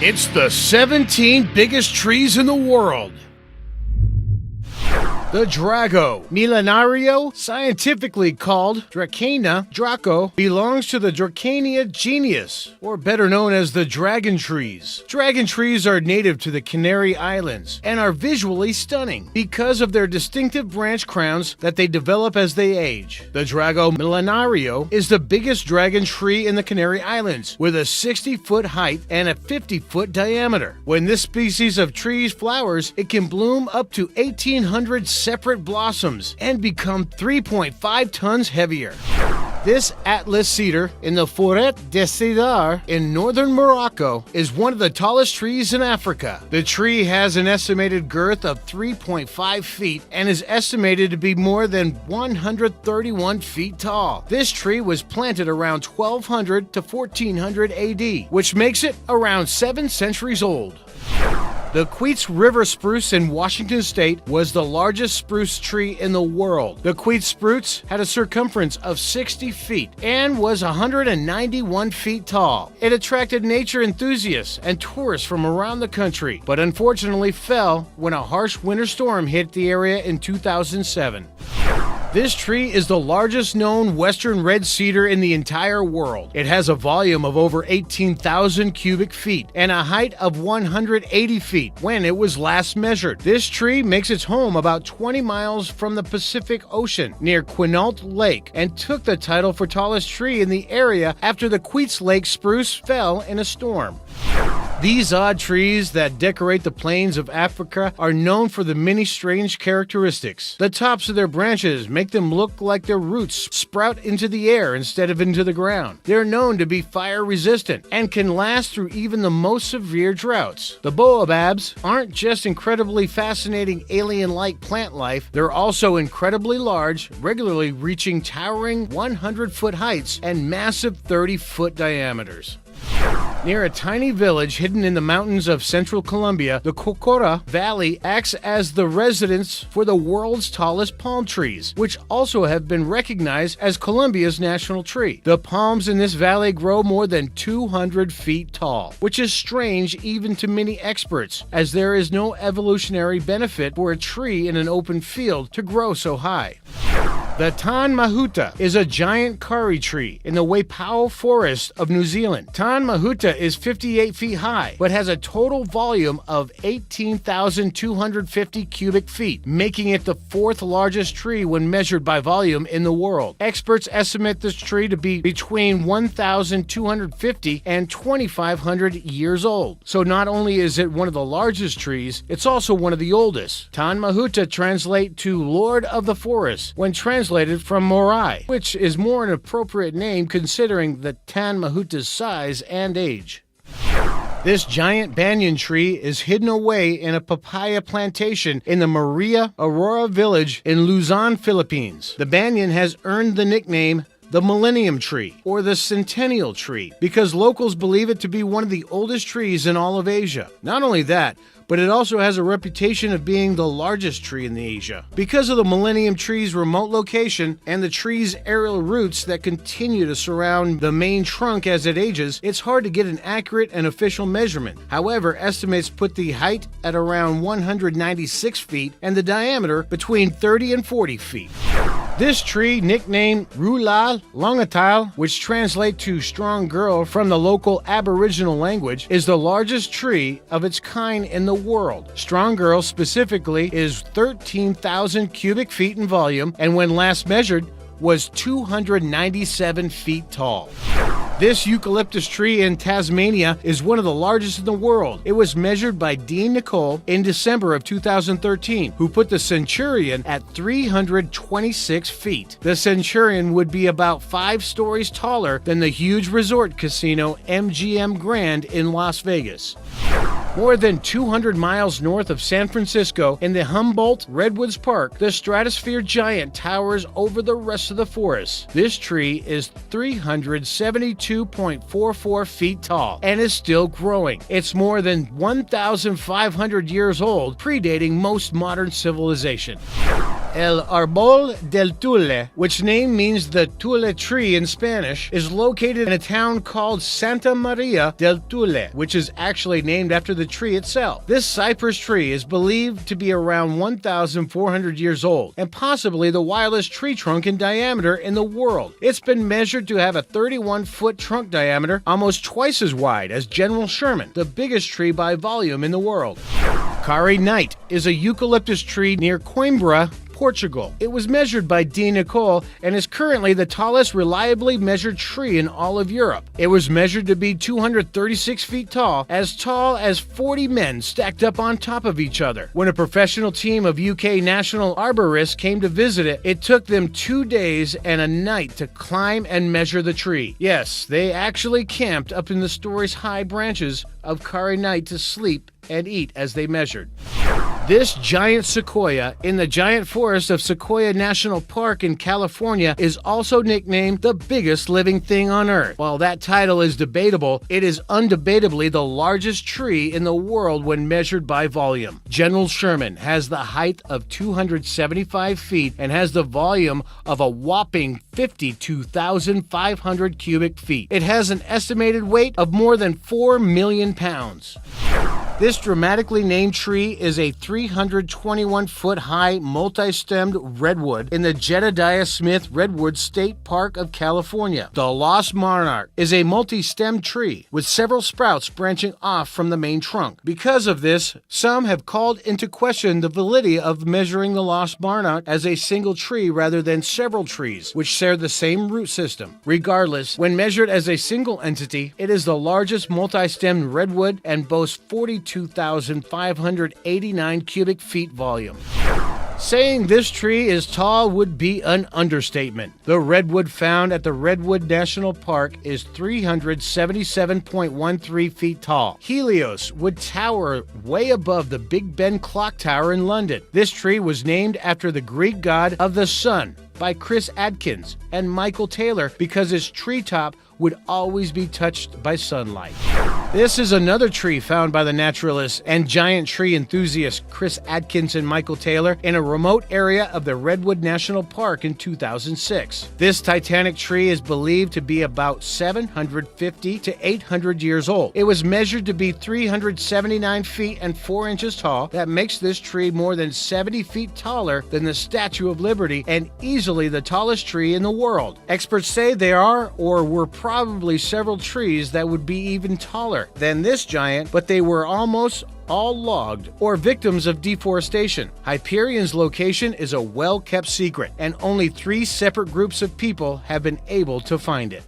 It's the 17 biggest trees in the world. The Drago millenario, scientifically called Dracana draco, belongs to the Dracania genus, or better known as the dragon trees. Dragon trees are native to the Canary Islands and are visually stunning because of their distinctive branch crowns that they develop as they age. The Drago millenario is the biggest dragon tree in the Canary Islands, with a 60-foot height and a 50-foot diameter. When this species of trees flowers, it can bloom up to 1,800 separate blossoms and become 3.5 tons heavier. This Atlas cedar in the Forêt des Cèdres in northern Morocco is one of the tallest trees in Africa. The tree has an estimated girth of 3.5 feet and is estimated to be more than 131 feet tall. This tree was planted around 1200 to 1400 AD, which makes it around 7 centuries old. The Queets River spruce in Washington State was the largest spruce tree in the world. The Queets spruce had a circumference of 60 feet and was 191 feet tall. It attracted nature enthusiasts and tourists from around the country, but unfortunately fell when a harsh winter storm hit the area in 2007. This tree is the largest known western red cedar in the entire world. It has a volume of over 18,000 cubic feet and a height of 180 feet when it was last measured. This tree makes its home about 20 miles from the Pacific Ocean near Quinault Lake and took the title for tallest tree in the area after the Queets Lake spruce fell in a storm. These odd trees that decorate the plains of Africa are known for the many strange characteristics. The tops of their branches make them look like their roots sprout into the air instead of into the ground. They're known to be fire resistant and can last through even the most severe droughts. The baobabs aren't just incredibly fascinating alien-like plant life, they're also incredibly large, regularly reaching towering 100-foot heights and massive 30-foot diameters. Near a tiny village hidden in the mountains of central Colombia, the Cocora Valley acts as the residence for the world's tallest palm trees, which also have been recognized as Colombia's national tree. The palms in this valley grow more than 200 feet tall, which is strange even to many experts, as there is no evolutionary benefit for a tree in an open field to grow so high. The Tan Mahuta is a giant kauri tree in the Waipao Forest of New Zealand. Tan Mahuta is 58 feet high, but has a total volume of 18,250 cubic feet, making it the fourth largest tree when measured by volume in the world. Experts estimate this tree to be between 1,250 and 2,500 years old. So not only is it one of the largest trees, it's also one of the oldest. Tan Mahuta translates to Lord of the Forest when translated from Morai, which is more an appropriate name considering the Tan Mahuta's size and age. This giant banyan tree is hidden away in a papaya plantation in the Maria Aurora village in Luzon, Philippines. The banyan has earned the nickname the Millennium Tree, or the Centennial Tree, because locals believe it to be one of the oldest trees in all of Asia. Not only that, but it also has a reputation of being the largest tree in Asia. Because of the Millennium Tree's remote location and the tree's aerial roots that continue to surround the main trunk as it ages, it's hard to get an accurate and official measurement. However, estimates put the height at around 196 feet and the diameter between 30 and 40 feet. This tree, nicknamed Rulal Longatal, which translates to strong girl from the local Aboriginal language, is the largest tree of its kind in the world. Strong girl specifically is 13,000 cubic feet in volume and when last measured was 297 feet tall. This eucalyptus tree in Tasmania is one of the largest in the world. It was measured by Dean Nicole in December of 2013, who put the Centurion at 326 feet. The Centurion would be about 5 stories taller than the huge resort casino MGM Grand in Las Vegas. More than 200 miles north of San Francisco, in the Humboldt Redwoods Park, the Stratosphere Giant towers over the rest of the forest. This tree is 372.44 feet tall and is still growing. It's more than 1,500 years old, predating most modern civilization. El Árbol del Tule, which name means the Tule tree in Spanish, is located in a town called Santa Maria del Tule, which is actually named after the tree itself. This cypress tree is believed to be around 1,400 years old and possibly the wildest tree trunk in diameter in the world. It's been measured to have a 31-foot trunk diameter, almost twice as wide as General Sherman, the biggest tree by volume in the world. Kari Knight is a eucalyptus tree near Coimbra, Portugal. It was measured by Dean Nicole and is currently the tallest reliably measured tree in all of Europe. It was measured to be 236 feet tall as 40 men stacked up on top of each other. When a professional team of UK national arborists came to visit it, it took them 2 days and a night to climb and measure the tree. Yes, they actually camped up in the story's high branches of Kari Knight to sleep and eat as they measured. This giant sequoia in the giant forest of Sequoia National Park in California is also nicknamed the biggest living thing on Earth. While that title is debatable, it is undebatably the largest tree in the world when measured by volume. General Sherman has the height of 275 feet and has the volume of a whopping 52,500 cubic feet. It has an estimated weight of more than 4 million pounds. This dramatically named tree is a 321-foot high multi-stemmed redwood in the Jedediah Smith Redwood State Park of California. The Lost Monarch is a multi-stemmed tree with several sprouts branching off from the main trunk. Because of this, some have called into question the validity of measuring the Lost Monarch as a single tree rather than several trees, which share the same root system. Regardless, when measured as a single entity, it is the largest multi-stemmed redwood and boasts 42,589 cubic feet volume. Saying this tree is tall would be an understatement. The redwood found at the Redwood National Park is 377.13 feet tall. Helios would tower way above the Big Ben clock tower in London. This tree was named after the Greek god of the sun by Chris Adkins and Michael Taylor because its treetop would always be touched by sunlight. This is another tree found by the naturalists and giant tree enthusiasts Chris Adkins and Michael Taylor in a remote area of the Redwood National Park in 2006. This titanic tree is believed to be about 750 to 800 years old. It was measured to be 379 feet and 4 inches tall. That makes this tree more than 70 feet taller than the Statue of Liberty and easily the tallest tree in the world. Experts say there are or were probably several trees that would be even taller than this giant, but they were almost all logged or victims of deforestation. Hyperion's location is a well-kept secret, and only 3 separate groups of people have been able to find it.